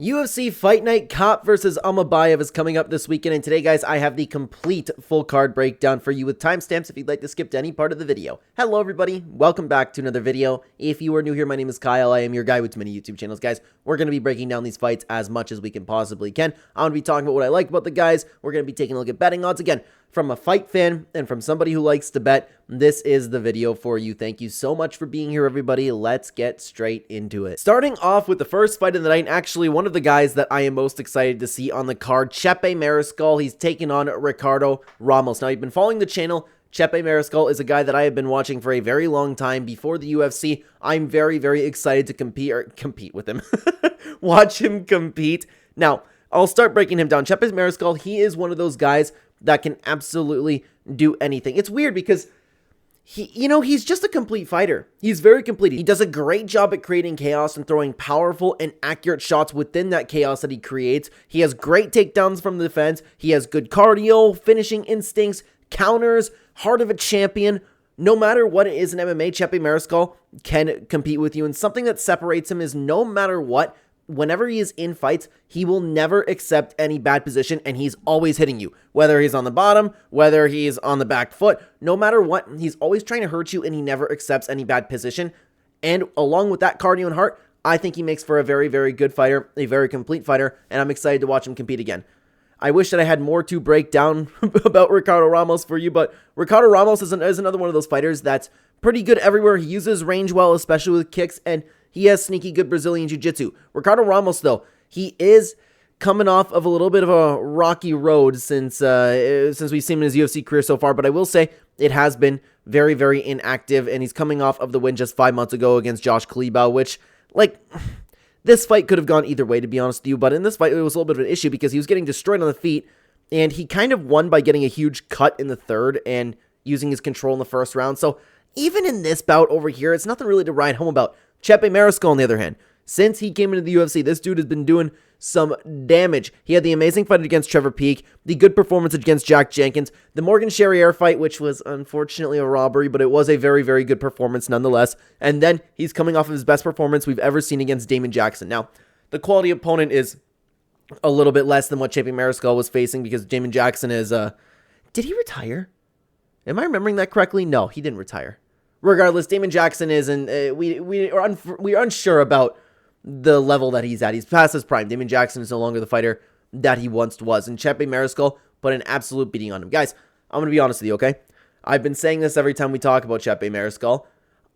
UFC Fight Night Kape versus Almabayev is coming up this weekend, and today, guys, I have the complete full card breakdown for you with timestamps if you'd like to skip to any part of the video. Hello, everybody. Welcome back to another video. If you are new here, my name is Kyle. I am your guy with too many YouTube channels, guys. We're going to be breaking down these fights as much as we can possibly can. I'm going to be talking about what I like about the guys. We're going to be taking a look at betting odds. Again, from a fight fan and from somebody who likes to bet, this is the video for you. Thank you so much for being here, everybody. Let's get straight into it. Starting off with the first fight of the night, actually one of the guys that I am most excited to see on the card, Chepe Mariscal. He's taking on Ricardo Ramos. Now, you've been following the channel. Chepe Mariscal is a guy that I have been watching for a very long time before the UFC. I'm very, very excited to compete with him. Watch him compete. Now, I'll start breaking him down. Chepe Mariscal, he is one of those guys that can absolutely do anything. It's weird because he's just a complete fighter. He's very complete. He does a great job at creating chaos and throwing powerful and accurate shots within that chaos that he creates. He has great takedowns from the defense. He has good cardio, finishing instincts, counters, heart of a champion. No matter what it is in MMA, Chepe Mariscal can compete with you. And something that separates him is no matter what, whenever he is in fights, he will never accept any bad position, and he's always hitting you. Whether he's on the bottom, whether he's on the back foot, no matter what, he's always trying to hurt you, and he never accepts any bad position. And along with that cardio and heart, I think he makes for a very, very good fighter, a very complete fighter, and I'm excited to watch him compete again. I wish that I had more to break down about Ricardo Ramos for you, but Ricardo Ramos is another one of those fighters that's pretty good everywhere. He uses range well, especially with kicks, and he has sneaky good Brazilian Jiu-Jitsu. Ricardo Ramos, though, he is coming off of a little bit of a rocky road since we've seen him in his UFC career so far, but I will say it has been very, very inactive, and he's coming off of the win just 5 months ago against Josh Kalibau, which, this fight could have gone either way, to be honest with you, but in this fight, it was a little bit of an issue because he was getting destroyed on the feet, and he kind of won by getting a huge cut in the third and using his control in the first round. So even in this bout over here, it's nothing really to write home about. Chepe Mariscal, on the other hand, since he came into the UFC, this dude has been doing some damage. He had the amazing fight against Trevor Peek, the good performance against Jack Jenkins, the Morgan Charrier fight, which was unfortunately a robbery, but it was a very, very good performance nonetheless. And then he's coming off of his best performance we've ever seen against Damon Jackson. Now, the quality opponent is a little bit less than what Chepe Mariscal was facing because Damon Jackson is, did he retire? Am I remembering that correctly? No, he didn't retire. Regardless, Damon Jackson is, and we are unsure about the level that he's at. He's past his prime. Damon Jackson is no longer the fighter that he once was, and Chepe Mariscal put an absolute beating on him. Guys, I'm going to be honest with you, okay? I've been saying this every time we talk about Chepe Mariscal.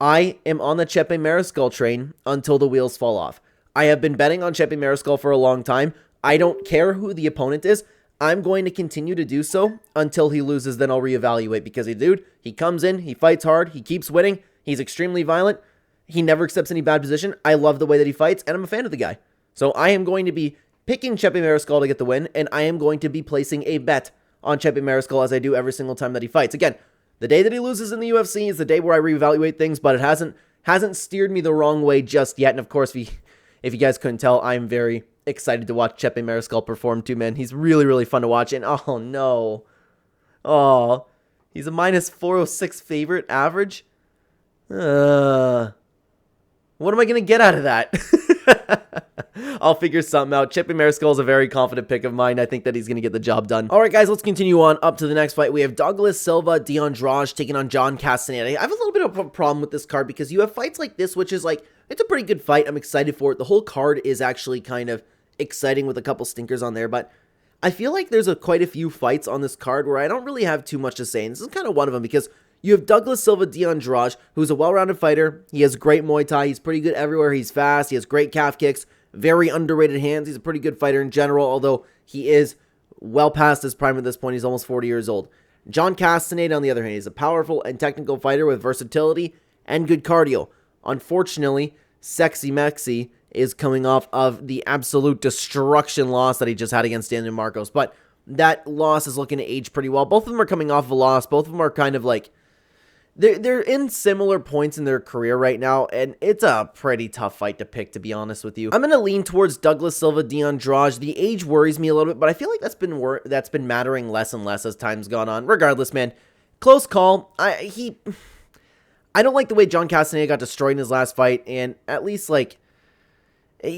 I am on the Chepe Mariscal train until the wheels fall off. I have been betting on Chepe Mariscal for a long time. I don't care who the opponent is. I'm going to continue to do so until he loses, then I'll reevaluate because he comes in, he fights hard, he keeps winning, he's extremely violent, he never accepts any bad position. I love the way that he fights, and I'm a fan of the guy. So I am going to be picking Chepe Mariscal to get the win, and I am going to be placing a bet on Chepe Mariscal as I do every single time that he fights. Again, the day that he loses in the UFC is the day where I reevaluate things, but it hasn't steered me the wrong way just yet. And of course, if you guys couldn't tell, I'm very excited to watch Chepe Mariscal perform too, man. He's really, really fun to watch. And oh no. Oh, he's a minus 406 favorite average. What am I going to get out of that? I'll figure something out. Chepe Mariscal is a very confident pick of mine. I think that he's going to get the job done. All right, guys, let's continue on up to the next fight. We have Douglas Silva de Andrade taking on John Castaneda. I have a little bit of a problem with this card because you have fights like this, which is it's a pretty good fight. I'm excited for it. The whole card is actually kind of exciting with a couple stinkers on there, but I feel like there's quite a few fights on this card where I don't really have too much to say, and this is kind of one of them because you have Douglas Silva de Andrade, who's a well-rounded fighter. He has great Muay Thai. He's pretty good everywhere. He's fast. He has great calf kicks, very underrated hands. He's a pretty good fighter in general, although he is well past his prime at this point. He's almost 40 years old. John Castaneda, on the other hand, is a powerful and technical fighter with versatility and good cardio. Unfortunately, Sexy Mexi is coming off of the absolute destruction loss that he just had against Daniel Marcos. But that loss is looking to age pretty well. Both of them are coming off of a loss. Both of them are kind of they're in similar points in their career right now, and it's a pretty tough fight to pick, to be honest with you. I'm going to lean towards Douglas Silva de Andrade. The age worries me a little bit, but I feel like that's been mattering less and less as time's gone on. Regardless, man, close call. I don't like the way John Castaneda got destroyed in his last fight, and at least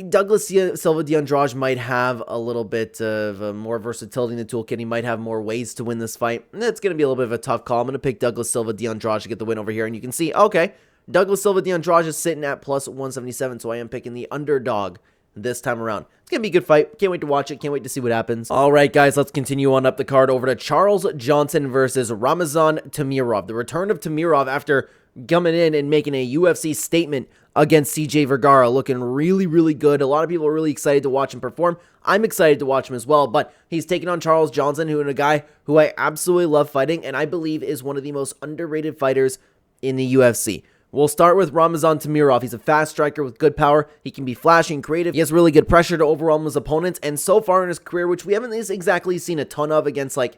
Douglas Silva de Andrade might have a little bit of more versatility in the toolkit. He might have more ways to win this fight. It's going to be a little bit of a tough call. I'm going to pick Douglas Silva de Andrade to get the win over here. And you can see, okay, Douglas Silva de Andrade is sitting at plus 177, so I am picking the underdog this time around. It's going to be a good fight. Can't wait to watch it. Can't wait to see what happens. All right, guys, let's continue on up the card over to Charles Johnson versus Ramazan Temirov. The return of Temirov after coming in and making a UFC statement against CJ Vergara, looking really, really good. A lot of people are really excited to watch him perform. I'm excited to watch him as well, but he's taking on Charles Johnson, who is a guy who I absolutely love fighting, and I believe is one of the most underrated fighters in the UFC. We'll start with Ramazan Temirov. He's a fast striker with good power. He can be flashy and creative. He has really good pressure to overwhelm his opponents, and so far in his career, which we haven't exactly seen a ton of against like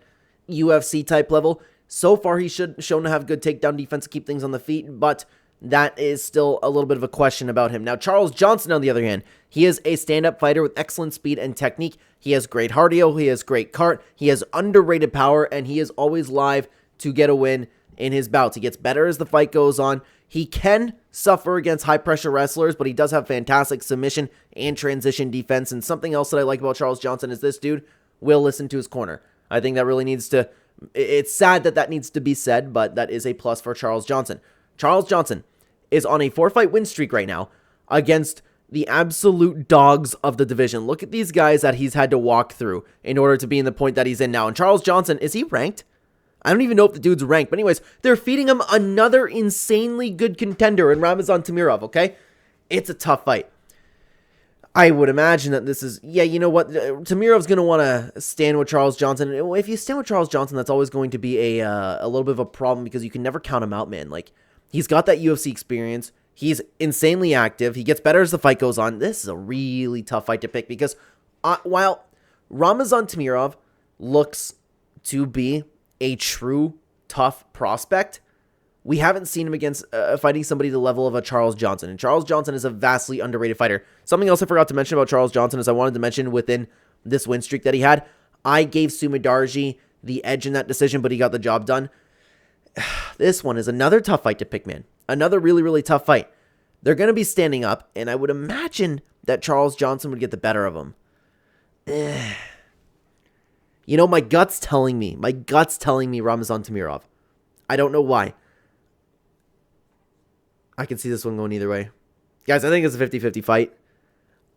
UFC type level, so far he's shown to have good takedown defense to keep things on the feet, but that is still a little bit of a question about him. Now, Charles Johnson, on the other hand, he is a stand-up fighter with excellent speed and technique. He has great cardio, he has great cart, he has underrated power, and he is always live to get a win in his bouts. He gets better as the fight goes on. He can suffer against high-pressure wrestlers, but he does have fantastic submission and transition defense. And something else that I like about Charles Johnson is this dude will listen to his corner. I think that really needs to... It's sad that that needs to be said, but that is a plus for Charles Johnson. Charles Johnson is on a 4-fight win streak right now against the absolute dogs of the division. Look at these guys that he's had to walk through in order to be in the point that he's in now. And Charles Johnson, is he ranked? I don't even know if the dude's ranked. But anyways, they're feeding him another insanely good contender in Ramazan Temirov, okay? It's a tough fight. I would imagine that this is... Yeah, you know what? Temirov's going to want to stand with Charles Johnson. If you stand with Charles Johnson, that's always going to be a little bit of a problem because you can never count him out, man. Like, he's got that UFC experience. He's insanely active. He gets better as the fight goes on. This is a really tough fight to pick because while Ramazan Temirov looks to be a true tough prospect, we haven't seen him against fighting somebody the level of a Charles Johnson. And Charles Johnson is a vastly underrated fighter. Something else I forgot to mention about Charles Johnson is I wanted to mention within this win streak that he had, I gave Sumidarji the edge in that decision, but he got the job done. This one is another tough fight to pick, man. Another really, really tough fight. They're going to be standing up, and I would imagine that Charles Johnson would get the better of him. You know, my gut's telling me Ramazan Temirov. I don't know why. I can see this one going either way. Guys, I think it's a 50-50 fight.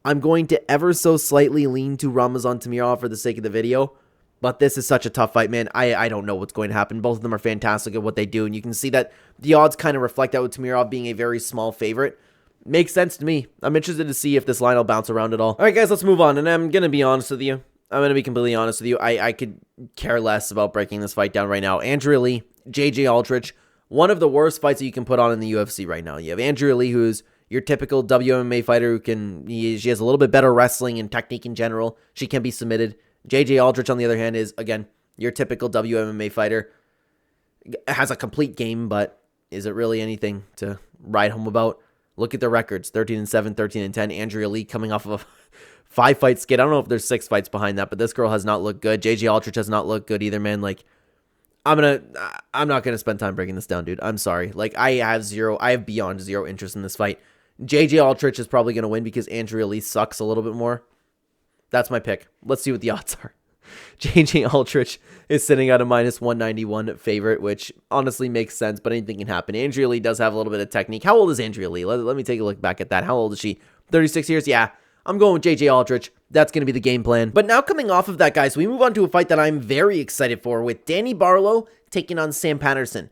I'm going to ever so slightly lean to Ramazan Temirov for the sake of the video. But this is such a tough fight, man. I don't know what's going to happen. Both of them are fantastic at what they do. And you can see that the odds kind of reflect that with Temirov being a very small favorite. Makes sense to me. I'm interested to see if this line will bounce around at all. All right, guys, let's move on. And I'm going to be honest with you. I'm going to be completely honest with you. I could care less about breaking this fight down right now. Andrea Lee, JJ Aldrich. One of the worst fights that you can put on in the UFC right now. You have Andrea Lee, who's your typical WMMA fighter she has a little bit better wrestling and technique in general. She can be submitted. JJ Aldrich, on the other hand, is, again, your typical WMMA fighter. Has a complete game, but is it really anything to write home about? Look at their records, 13-7, 13-10. Andrea Lee coming off of a 5-fight skid. I don't know if there's 6 fights behind that, but this girl has not looked good. JJ Aldrich has not looked good either, man. Like, I'm not gonna spend time breaking this down, dude. I'm sorry. Like, I have beyond zero interest in this fight. JJ Aldrich is probably gonna win because Andrea Lee sucks a little bit more. That's my pick. Let's see what the odds are. JJ Aldrich is sitting at a minus 191 favorite, which honestly makes sense, but anything can happen. Andrea Lee does have a little bit of technique. How old is Andrea Lee? Let me take a look back at that. How old is she? 36 years? Yeah, I'm going with JJ Aldrich. That's going to be the game plan. But now coming off of that, guys, we move on to a fight that I'm very excited for with Danny Barlow taking on Sam Patterson.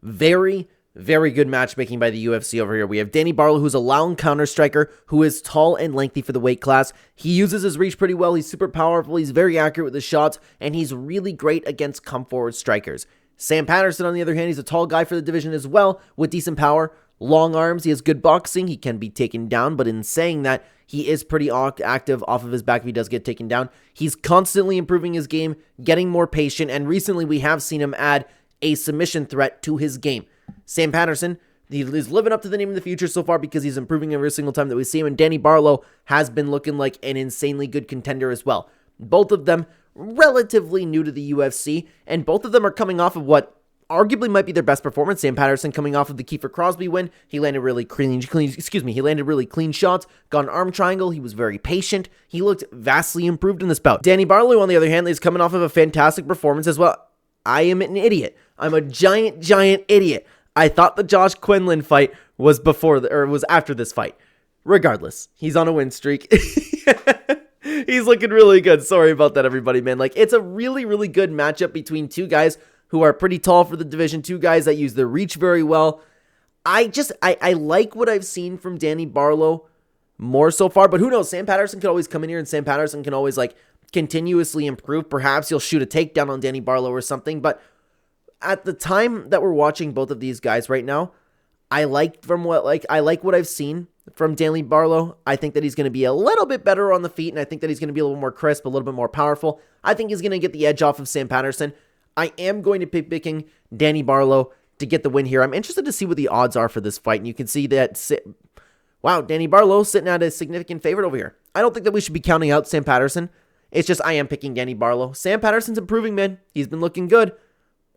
Very, very good matchmaking by the UFC over here. We have Danny Barlow, who's a long counter striker, who is tall and lengthy for the weight class. He uses his reach pretty well. He's super powerful. He's very accurate with his shots, and he's really great against come forward strikers. Sam Patterson, on the other hand, he's a tall guy for the division as well, with decent power, long arms. He has good boxing. He can be taken down, but in saying that, he is pretty active off of his back if he does get taken down. He's constantly improving his game, getting more patient, and recently we have seen him add a submission threat to his game. Sam Patterson, he is living up to the name of the future so far because he's improving every single time that we see him, and Danny Barlow has been looking like an insanely good contender as well. Both of them relatively new to the UFC, and both of them are coming off of what arguably might be their best performance. Sam Patterson coming off of the Kiefer Crosby win. He landed really he landed really clean shots, got an arm triangle. He was very patient. He looked vastly improved in this bout. Danny Barlow, on the other hand, is coming off of a fantastic performance as well. I am an idiot. I'm a giant idiot. I thought the Josh Quinlan fight was was after this fight. Regardless, he's on a win streak. He's looking really good. Sorry about that, everybody, man. Like, it's a really good matchup between two guys who are pretty tall for the division, two guys that use their reach very well. I like what I've seen from Danny Barlow more so far, but who knows? Sam Patterson could always come in here, and Sam Patterson can always, like, continuously improve. Perhaps he'll shoot a takedown on Danny Barlow or something, but at the time that we're watching both of these guys right now, I like what I've seen from Danny Barlow. I think that he's going to be a little bit better on the feet, and I think that he's going to be a little more crisp, a little bit more powerful. I think he's going to get the edge off of Sam Patterson. I am going to be picking Danny Barlow to get the win here. I'm interested to see what the odds are for this fight, and you can see that, wow, Danny Barlow sitting at a significant favorite over here. I don't think that we should be counting out Sam Patterson. It's just I am picking Danny Barlow. Sam Patterson's improving, man. He's been looking good.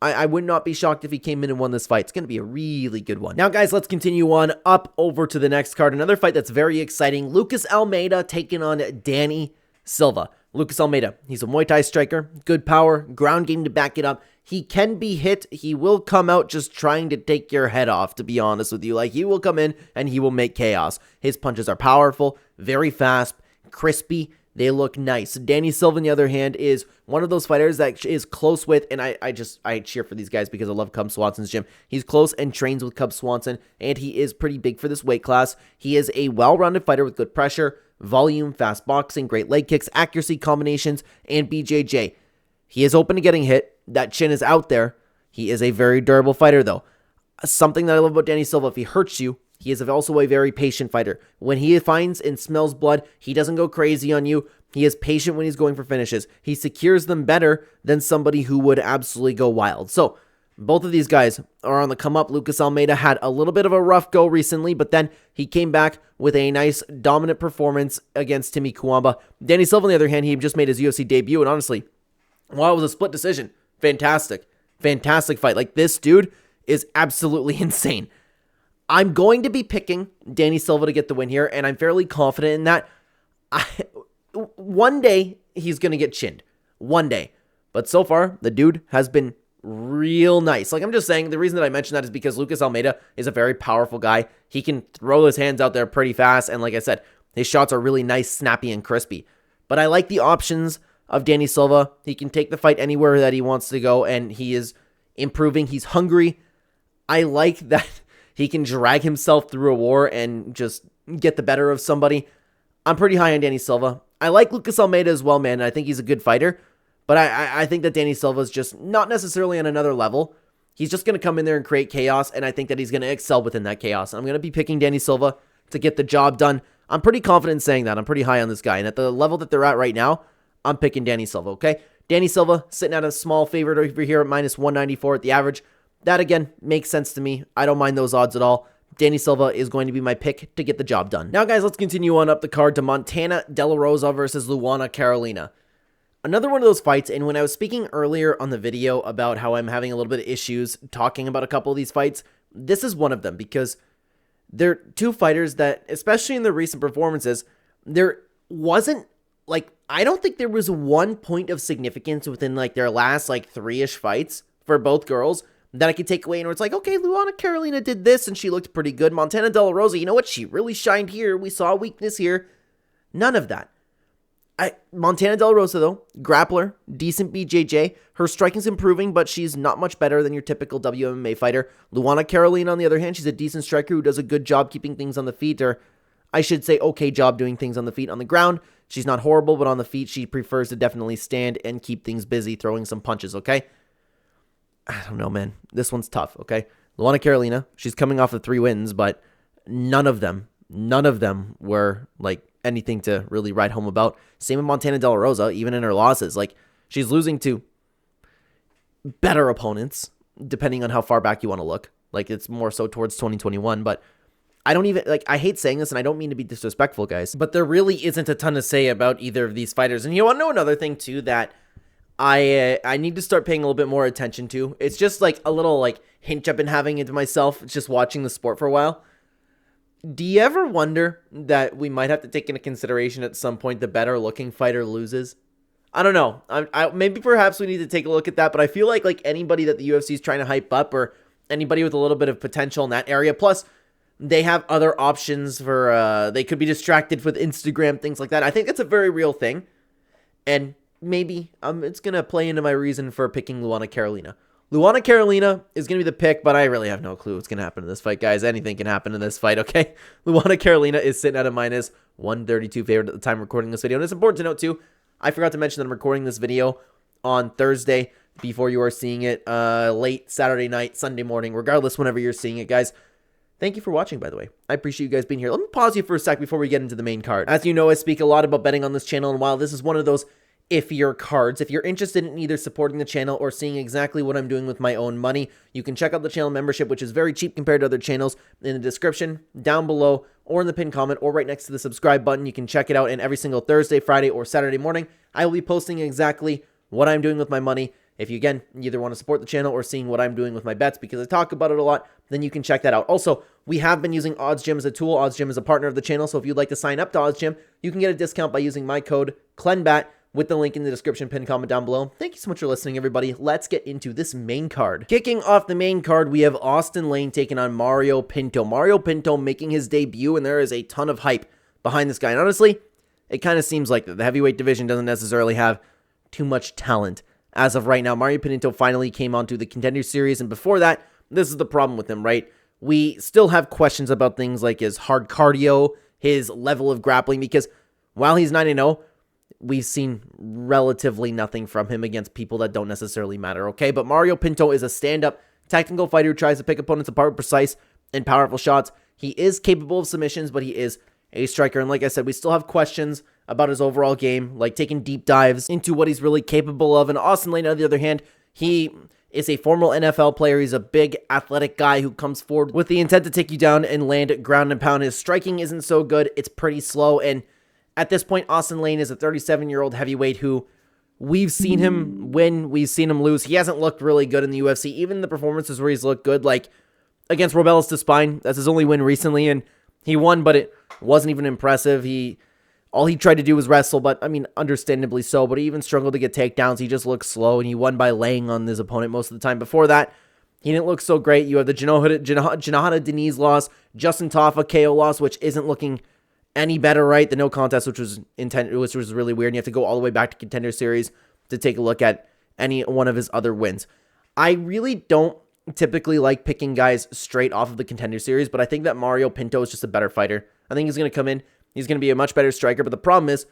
I would not be shocked if he came in and won this fight. It's going to be a really good one. Now, guys, let's continue on up over to the next card. Another fight that's very exciting. Lucas Almeida taking on Danny Silva. Lucas Almeida, he's a Muay Thai striker. Good power, ground game to back it up. He can be hit. He will come out just trying to take your head off, to be honest with you. Like, he will come in and he will make chaos. His punches are powerful, very fast, crispy. They look nice. Danny Silva, on the other hand, is one of those fighters that is close with, and I cheer for these guys because I love Cub Swanson's gym. He's close and trains with Cub Swanson, and he is pretty big for this weight class. He is a well-rounded fighter with good pressure, volume, fast boxing, great leg kicks, accuracy combinations, and BJJ. He is open to getting hit. That chin is out there. He is a very durable fighter, though. Something that I love about Danny Silva, if he hurts you, he is also a very patient fighter. When he finds and smells blood, he doesn't go crazy on you. He is patient when he's going for finishes. He secures them better than somebody who would absolutely go wild. So, both of these guys are on the come up. Lucas Almeida had a little bit of a rough go recently, but then he came back with a nice dominant performance against Timmy Kuamba. Danny Silva, on the other hand, he just made his UFC debut, and honestly, while it was a split decision, fantastic fight. Like, this dude is absolutely insane. I'm going to be picking Danny Silva to get the win here, and I'm fairly confident in that. One day, he's going to get chinned. One day. But so far, the dude has been real nice. Like, I'm just saying, the reason that I mention that is because Lucas Almeida is a very powerful guy. He can throw his hands out there pretty fast, and like I said, his shots are really nice, snappy, and crispy. But I like the options of Danny Silva. He can take the fight anywhere that he wants to go, and he is improving. He's hungry. I like that he can drag himself through a war and just get the better of somebody. I'm pretty high on Danny Silva. I like Lucas Almeida as well, man, and I think he's a good fighter. But I think that Danny Silva is just not necessarily on another level. He's just going to come in there and create chaos, and I think that he's going to excel within that chaos. I'm going to be picking Danny Silva to get the job done. I'm pretty confident in saying that. I'm pretty high on this guy, and at the level that they're at right now, I'm picking Danny Silva, okay? Danny Silva sitting at a small favorite over here at minus 194 at the average. That, again, makes sense to me. I don't mind those odds at all. Danny Silva is going to be my pick to get the job done. Now, guys, let's continue on up the card to Montana De La Rosa versus Luana Carolina. Another one of those fights, and when I was speaking earlier on the video about how I'm having a little bit of issues talking about a couple of these fights, this is one of them, because they're two fighters that, especially in their recent performances, there wasn't, like, I don't think there was one point of significance within, like, their last, like, 3-ish fights for both girls that I could take away, and where it's like, okay, Luana Carolina did this, and she looked pretty good. Montana De La Rosa, you know what? She really shined here. We saw a weakness here. None of that. Montana De La Rosa, though, grappler, decent BJJ. Her striking's improving, but she's not much better than your typical WMMA fighter. Luana Carolina, on the other hand, she's a decent striker who does a good job keeping things on the feet, or I should say okay job doing things on the feet. On the ground, she's not horrible, but on the feet, she prefers to definitely stand and keep things busy, throwing some punches, okay? I don't know, man. This one's tough, okay? Luana Carolina, she's coming off of 3 wins, but none of them were, like, anything to really write home about. Same with Montana De La Rosa, even in her losses. Like, she's losing to better opponents, depending on how far back you want to look. Like, it's more so towards 2021, but I don't even, like, I hate saying this, and I don't mean to be disrespectful, guys, but there really isn't a ton to say about either of these fighters. And you want to know another thing, too, that I need to start paying a little bit more attention to. It's just like a little like hinge I've been having into myself just watching the sport for a while. Do you ever wonder that we might have to take into consideration at some point the better looking fighter loses? I don't know. Maybe perhaps we need to take a look at that, but I feel like anybody that the UFC is trying to hype up, or anybody with a little bit of potential in that area, plus they have other options for, they could be distracted with Instagram, things like that. I think that's a very real thing, and maybe it's going to play into my reason for picking Luana Carolina. Luana Carolina is going to be the pick, but I really have no clue what's going to happen in this fight, guys. Anything can happen in this fight, okay? Luana Carolina is sitting at a minus 132 favorite at the time recording this video. And it's important to note, too, I forgot to mention that I'm recording this video on Thursday before you are seeing it late Saturday night, Sunday morning, regardless whenever you're seeing it, guys. Thank you for watching, by the way. I appreciate you guys being here. Let me pause you for a sec before we get into the main card. As you know, I speak a lot about betting on this channel, and while this is one of those iffier cards, if you're interested in either supporting the channel or seeing exactly what I'm doing with my own money, you can check out the channel membership, which is very cheap compared to other channels, in the description, down below, or in the pinned comment, or right next to the subscribe button. You can check it out, and every single Thursday, Friday, or Saturday morning, I will be posting exactly what I'm doing with my money. If you, again, either want to support the channel or seeing what I'm doing with my bets, because I talk about it a lot, then you can check that out. Also, we have been using OddsGym as a tool. OddsGym is a partner of the channel, so if you'd like to sign up to OddsGym, you can get a discount by using my code ClenBat, with the link in the description, pinned comment down below. Thank you so much for listening, everybody. Let's get into this main card. Kicking off the main card, we have Austen Lane taking on Mario Pinto. Mario Pinto making his debut, and there is a ton of hype behind this guy. And honestly, it kind of seems like the heavyweight division doesn't necessarily have too much talent as of right now. Mario Pinto finally came onto the Contender Series, and before that, this is the problem with him, right? We still have questions about things like his hard cardio, his level of grappling, because while he's 9-0, we've seen relatively nothing from him against people that don't necessarily matter, okay? But Mario Pinto is a stand-up technical fighter who tries to pick opponents apart with precise and powerful shots. He is capable of submissions, but he is a striker. And like I said, we still have questions about his overall game, like taking deep dives into what he's really capable of. And Austen Lane, on the other hand, he is a former NFL player. He's a big athletic guy who comes forward with the intent to take you down and land ground and pound. His striking isn't so good. It's pretty slow, and at this point, Austen Lane is a 37-year-old heavyweight who we've seen him win, we've seen him lose. He hasn't looked really good in the UFC. Even the performances where he's looked good, like against Robelis Despine, that's his only win recently, and he won, but it wasn't even impressive. All he tried to do was wrestle, but I mean, understandably so, but he even struggled to get takedowns. He just looked slow, and he won by laying on his opponent most of the time. Before that, he didn't look so great. You have the Janahata Deniz loss, Justin Tafa KO loss, which isn't looking any better, right? The no contest, which was really weird. And you have to go all the way back to Contender Series to take a look at any one of his other wins. I really don't typically like picking guys straight off of the Contender Series, but I think that Mario Pinto is just a better fighter. I think he's going to come in. He's going to be a much better striker, but the problem is,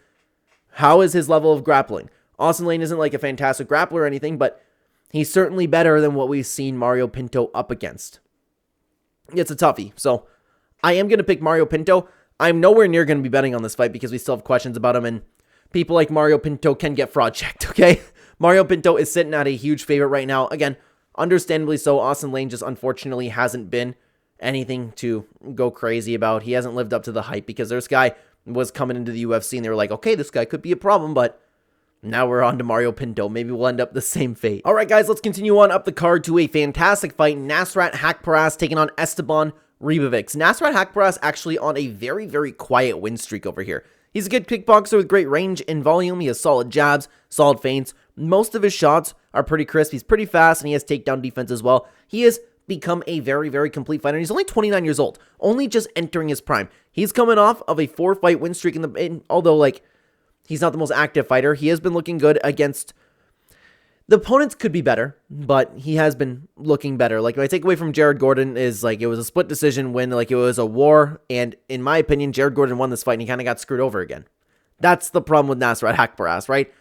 how is his level of grappling? Austen Lane isn't like a fantastic grappler or anything, but he's certainly better than what we've seen Mario Pinto up against. It's a toughie. So I am going to pick Mario Pinto. I'm nowhere near going to be betting on this fight because we still have questions about him, and people like Mario Pinto can get fraud checked, okay? Mario Pinto is sitting at a huge favorite right now. Again, understandably so. Austen Lane just unfortunately hasn't been anything to go crazy about. He hasn't lived up to the hype because this guy was coming into the UFC and they were like, okay, this guy could be a problem, but now we're on to Mario Pinto. Maybe we'll end up the same fate. All right, guys, let's continue on up the card to a fantastic fight. Nasrat Haqparast taking on Esteban Ribovics. Nasrat Haqparast actually on a very, very quiet win streak over here. He's a good kickboxer with great range and volume. He has solid jabs, solid feints. Most of his shots are pretty crisp. He's pretty fast, and he has takedown defense as well. He has become a very, very complete fighter. He's only 29 years old, only just entering his prime. He's coming off of a 4-fight win streak, although, like, he's not the most active fighter. He has been looking good against the opponents. Could be better, but he has been looking better. Like, my takeaway from Jared Gordon is, like, it was a split decision win, like, it was a war, and in my opinion, Jared Gordon won this fight, and he kind of got screwed over again. That's the problem with Nasrat Haqparast, right?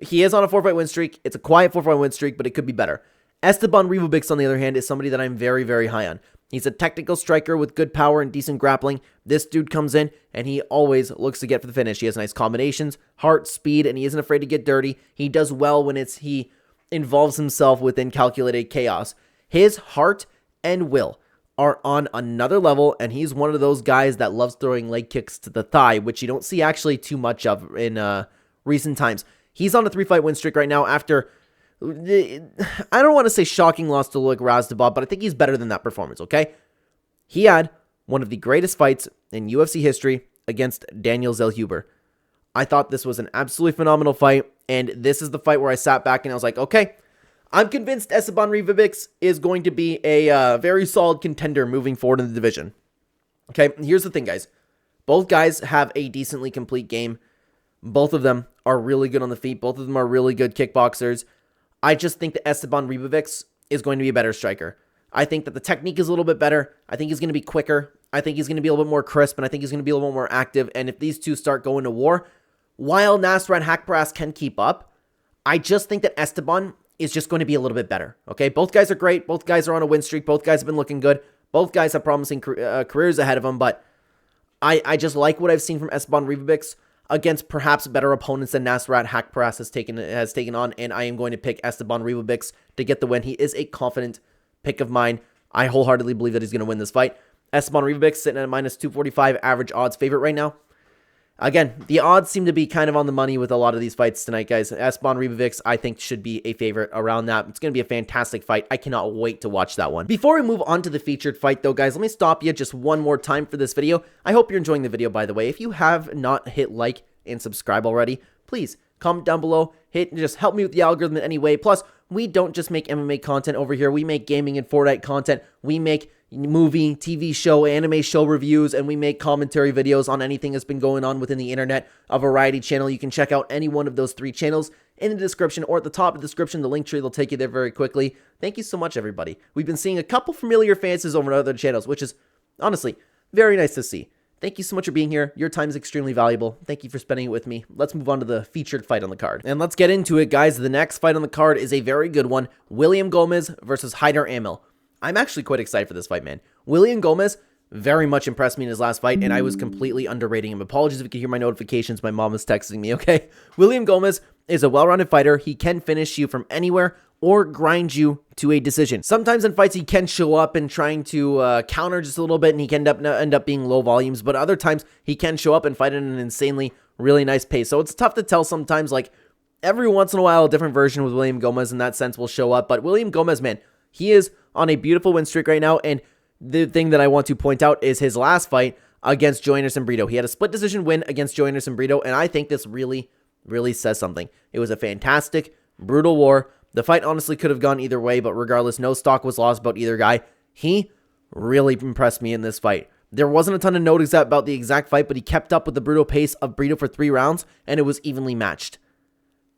He is on a 4-fight win streak. It's a quiet 4-fight win streak, but it could be better. Esteban Ribovics, on the other hand, is somebody that I'm very, very high on. He's a technical striker with good power and decent grappling. This dude comes in, and he always looks to get for the finish. He has nice combinations, heart, speed, and he isn't afraid to get dirty. He does well when he involves himself within calculated chaos. His heart and will are on another level, and he's one of those guys that loves throwing leg kicks to the thigh, which you don't see actually too much of in recent times. He's on a 3-fight win streak right now after, I don't want to say shocking loss to Luke Razdabov, but I think he's better than that performance, okay? He had one of the greatest fights in UFC history against Daniel Zellhuber. I thought this was an absolutely phenomenal fight, and this is the fight where I sat back and I was like, okay, I'm convinced Esteban Ribovics is going to be a very solid contender moving forward in the division. Okay, here's the thing, guys. Both guys have a decently complete game. Both of them are really good on the feet. Both of them are really good kickboxers. I just think that Esteban Ribovics is going to be a better striker. I think that the technique is a little bit better. I think he's going to be quicker. I think he's going to be a little bit more crisp, and I think he's going to be a little bit more active. And if these two start going to war, while Nasrat Haqparast can keep up, I just think that Esteban is just going to be a little bit better. Okay, both guys are great. Both guys are on a win streak. Both guys have been looking good. Both guys have promising careers ahead of them, but I just like what I've seen from Esteban Ribovics against perhaps better opponents than Nasrat Haqparast has taken on, and I am going to pick Esteban Ribovics to get the win. He is a confident pick of mine. I wholeheartedly believe that he's going to win this fight. Esteban Ribovics sitting at a minus 245 average odds favorite right now. Again, the odds seem to be kind of on the money with a lot of these fights tonight, guys. Esteban Ribovics, I think, should be a favorite around that. It's going to be a fantastic fight. I cannot wait to watch that one. Before we move on to the featured fight, though, guys, let me stop you just one more time for this video. I hope you're enjoying the video, by the way. If you have not hit like and subscribe already, please comment down below. Just help me with the algorithm in any way. Plus, we don't just make MMA content over here. We make gaming and Fortnite content. We make movie, TV show, anime show reviews, and we make commentary videos on anything that's been going on within the internet, a variety channel. You can check out any one of those 3 channels in the description or at the top of the description. The link tree will take you there very quickly. Thank you so much, everybody. We've been seeing a couple familiar faces over other channels, which is honestly very nice to see. Thank you so much for being here. Your time is extremely valuable. Thank you for spending it with me. Let's move on to the featured fight on the card. And let's get into it, guys. The next fight on the card is a very good one. William Gomez versus Haider Amel. I'm actually quite excited for this fight, man. William Gomez very much impressed me in his last fight, and I was completely underrating him. Apologies if you can hear my notifications. My mom is texting me, okay? William Gomez is a well-rounded fighter. He can finish you from anywhere or grind you to a decision. Sometimes in fights, he can show up and trying to counter just a little bit, and he can end up being low volumes, but other times, he can show up and fight at an insanely, really nice pace. So it's tough to tell sometimes, like, every once in a while, a different version with William Gomez in that sense will show up, but William Gomez, man, he is on a beautiful win streak right now, and the thing that I want to point out is his last fight against Joe Anderson Brito. He had a split decision win against Joe Anderson Brito, and I think this really, really says something. It was a fantastic, brutal war. The fight honestly could have gone either way, but regardless, no stock was lost about either guy. He really impressed me in this fight. There wasn't a ton of notice about the exact fight, but he kept up with the brutal pace of Brito for 3 rounds, and it was evenly matched.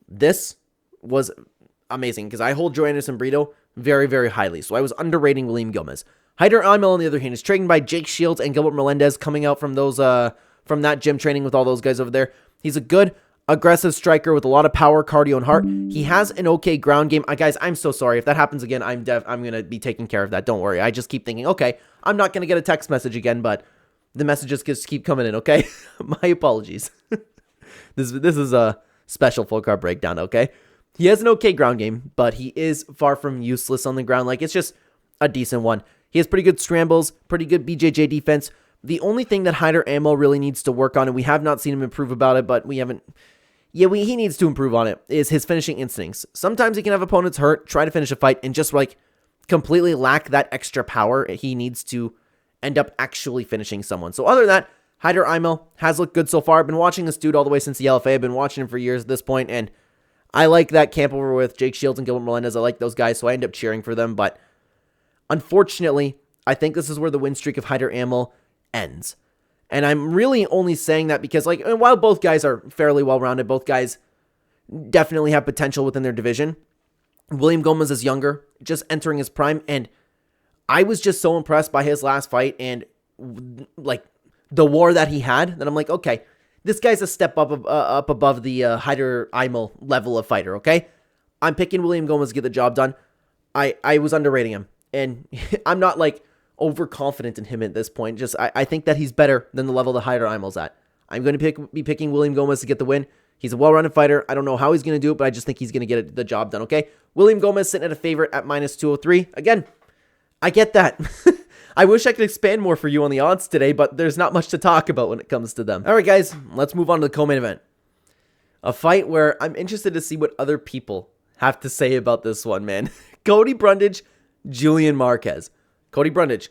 This was amazing, because I hold Joe Anderson Brito very, very highly, so I was underrating William Gomez. Haider Amel, on the other hand, is trained by Jake Shields and Gilbert Melendez, coming out from those from that gym training with all those guys over there. He's a good, aggressive striker with a lot of power, cardio, and heart. He has an okay ground game. Guys, I'm so sorry. If that happens again, I'm going to be taking care of that. Don't worry. I just keep thinking, okay, I'm not going to get a text message again, but the messages just keep coming in, okay? My apologies. This is a special full card breakdown, okay? He has an okay ground game, but he is far from useless on the ground. Like, it's just a decent one. He has pretty good scrambles, pretty good BJJ defense. The only thing that Haider Amel really needs to work on, and we have not seen him improve about it, but we haven't... Yeah, he needs to improve on it, is his finishing instincts. Sometimes he can have opponents hurt, try to finish a fight, and just, like, completely lack that extra power he needs to end up actually finishing someone. So other than that, Haider Amel has looked good so far. I've been watching this dude all the way since the LFA. I've been watching him for years at this point, and I like that camp over with Jake Shields and Gilbert Melendez. I like those guys, so I end up cheering for them, but unfortunately, I think this is where the win streak of Haider Amel ends. And I'm really only saying that because, like, while both guys are fairly well-rounded, both guys definitely have potential within their division. William Gomez is younger, just entering his prime, and I was just so impressed by his last fight and, like, the war that he had, that I'm like, okay, this guy's a step up above the Haider Amel level of fighter, okay? I'm picking William Gomez to get the job done. I was underrating him, and I'm not, like, overconfident in him at this point. Just I think that he's better than the level that Haider Amel's at. I'm going to be picking William Gomez to get the win. He's a well-rounded fighter. I don't know how he's going to do it, but I just think he's going to get the job done, okay? William Gomez sitting at a favorite at minus 203. Again, I get that. I wish I could expand more for you on the odds today, but there's not much to talk about when it comes to them. All right, guys, let's move on to the co-main event. A fight where I'm interested to see what other people have to say about this one, man. Cody Brundage, Julian Marquez. Cody Brundage,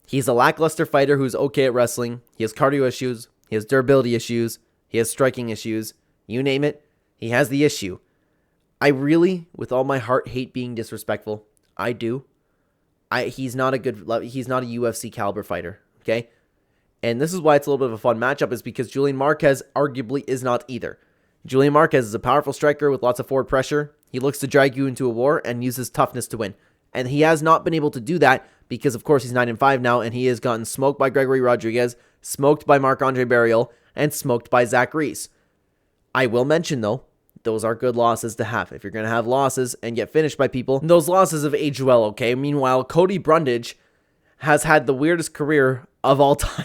he's a lackluster fighter who's okay at wrestling. He has cardio issues. He has durability issues. He has striking issues. You name it, he has the issue. I really, with all my heart, hate being disrespectful. I do. He's not a UFC caliber fighter, okay? And this is why it's a little bit of a fun matchup, is because Julian Marquez arguably is not either. Julian Marquez is a powerful striker with lots of forward pressure. He looks to drag you into a war and uses toughness to win. And he has not been able to do that because, of course, he's 9-5 now, and he has gotten smoked by Gregory Rodriguez, smoked by Marc-Andre Barrios, and smoked by Zach Reese. I will mention, though, those are good losses to have. If you're going to have losses and get finished by people, those losses have aged well, okay? Meanwhile, Cody Brundage has had the weirdest career of all time.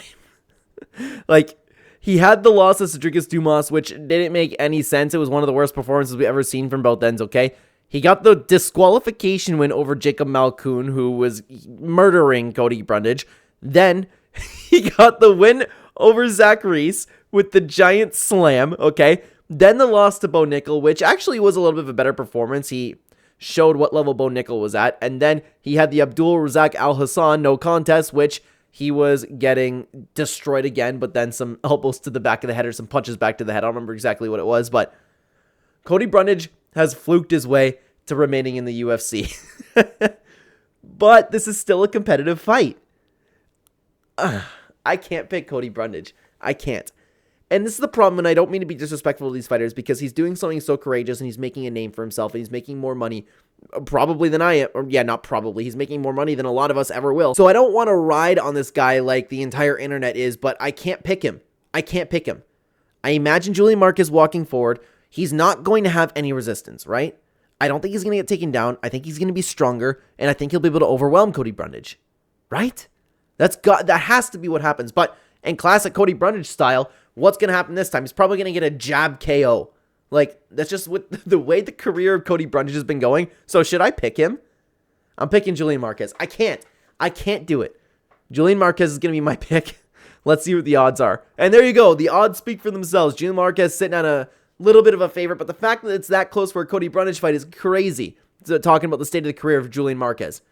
Like, he had the loss to Cedricus Dumas, which didn't make any sense. It was one of the worst performances we've ever seen from both ends, okay? He got the disqualification win over Jacob Malkoun, who was murdering Cody Brundage. Then, he got the win over Zach Reese with the giant slam, okay? Then the loss to Bo Nickel, which actually was a little bit of a better performance. He showed what level Bo Nickel was at. And then he had the Abdul Razak Al Hassan no contest, which he was getting destroyed again, but then some elbows to the back of the head or some punches back to the head. I don't remember exactly what it was, but Cody Brundage has fluked his way to remaining in the UFC. But this is still a competitive fight. I can't pick Cody Brundage. I can't. And this is the problem, and I don't mean to be disrespectful to these fighters, because he's doing something so courageous, and he's making a name for himself, and he's making more money, probably than I am. Or, yeah, not probably. He's making more money than a lot of us ever will. So I don't want to ride on this guy like the entire internet is, but I can't pick him. I can't pick him. I imagine Julian Marquez walking forward. He's not going to have any resistance, right? I don't think he's going to get taken down. I think he's going to be stronger, and I think he'll be able to overwhelm Cody Brundage, right? That has to be what happens. But in classic Cody Brundage style, what's going to happen this time? He's probably going to get a jab KO. Like, that's just what the way the career of Cody Brundage has been going. So should I pick him? I'm picking Julian Marquez. I can't do it. Julian Marquez is going to be my pick. Let's see what the odds are. And there you go. The odds speak for themselves. Julian Marquez sitting at a little bit of a favorite, but the fact that it's that close for a Cody Brundage fight is crazy. So talking about the state of the career of Julian Marquez.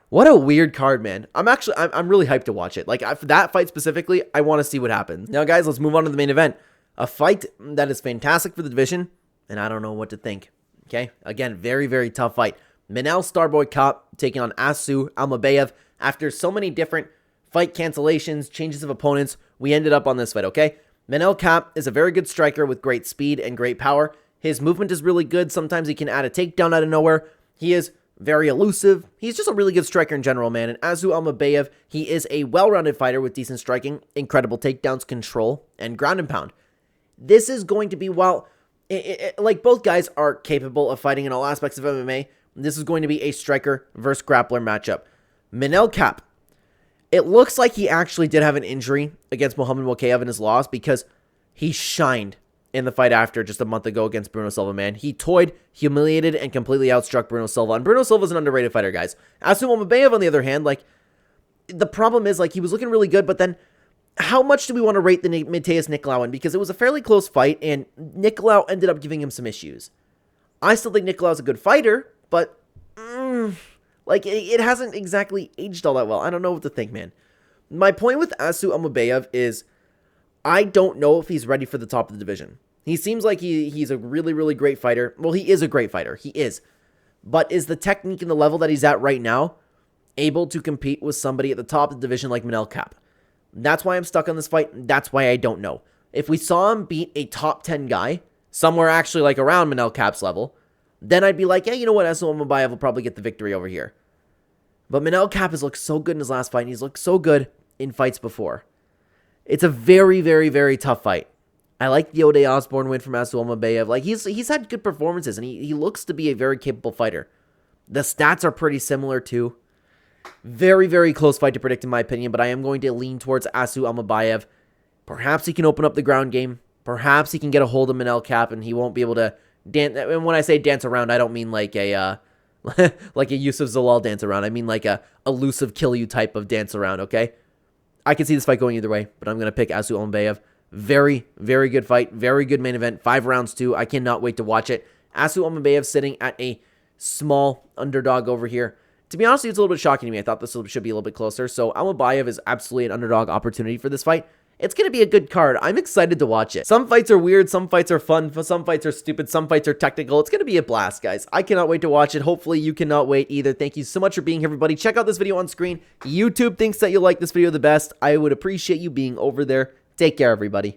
What a weird card, man. I'm really hyped to watch it. Like, for that fight specifically, I want to see what happens. Now, guys, let's move on to the main event. A fight that is fantastic for the division, and I don't know what to think. Okay? Again, very, very tough fight. Manel Starboy Kape taking on Asu Almabayev. After so many different fight cancellations, changes of opponents, we ended up on this fight, okay? Manel Kape is a very good striker with great speed and great power. His movement is really good. Sometimes he can add a takedown out of nowhere. He is very elusive. He's just a really good striker in general, man. And Asu Almabayev, he is a well-rounded fighter with decent striking, incredible takedowns, control, and ground and pound. This is going to be, like both guys are capable of fighting in all aspects of MMA, this is going to be a striker versus grappler matchup. Manel Kape, it looks like he actually did have an injury against Muhammad Mokaev in his loss, because he shined in the fight after just a month ago against Bruno Silva, man. He toyed, humiliated, and completely outstruck Bruno Silva. And Bruno Silva's an underrated fighter, guys. Asu Almabayev, on the other hand, like, the problem is, like, he was looking really good, but then how much do we want to rate the Mateus Nicolau in? Because it was a fairly close fight, and Nicolau ended up giving him some issues. I still think Nicolau's a good fighter, but, like, it hasn't exactly aged all that well. I don't know what to think, man. My point with Asu Almabayev is, I don't know if he's ready for the top of the division. He seems like he's a really, really great fighter. Well, he is a great fighter. He is. But is the technique and the level that he's at right now able to compete with somebody at the top of the division like Manel Kape? That's why I'm stuck on this fight. That's why I don't know. If we saw him beat a top 10 guy, somewhere actually like around Manel Kape's level, then I'd be like, yeah, you know what, Asu Almabayev will probably get the victory over here. But Manel Kape has looked so good in his last fight, and he's looked so good in fights before. It's a very, very, very tough fight. I like the Ode Osborne win from Asu Almabayev. Like, he's had good performances, and he looks to be a very capable fighter. The stats are pretty similar, too. Very, very close fight to predict, in my opinion, but I am going to lean towards Asu Almabayev. Perhaps he can open up the ground game. Perhaps he can get a hold of Manel Kape, and he won't be able to dance. And when I say dance around, I don't mean like a like a Yusuf Zalal dance around. I mean like a elusive kill you type of dance around, okay? I can see this fight going either way, but I'm going to pick Asu Almabayev. Very, very good fight. Very good main event. 5 rounds too. I cannot wait to watch it. Asu Almabayev sitting at a small underdog over here. To be honest, it's a little bit shocking to me. I thought this should be a little bit closer. So Almabayev is absolutely an underdog opportunity for this fight. It's going to be a good card. I'm excited to watch it. Some fights are weird. Some fights are fun. Some fights are stupid. Some fights are technical. It's going to be a blast, guys. I cannot wait to watch it. Hopefully, you cannot wait either. Thank you so much for being here, everybody. Check out this video on screen. YouTube thinks that you'll like this video the best. I would appreciate you being over there. Take care, everybody.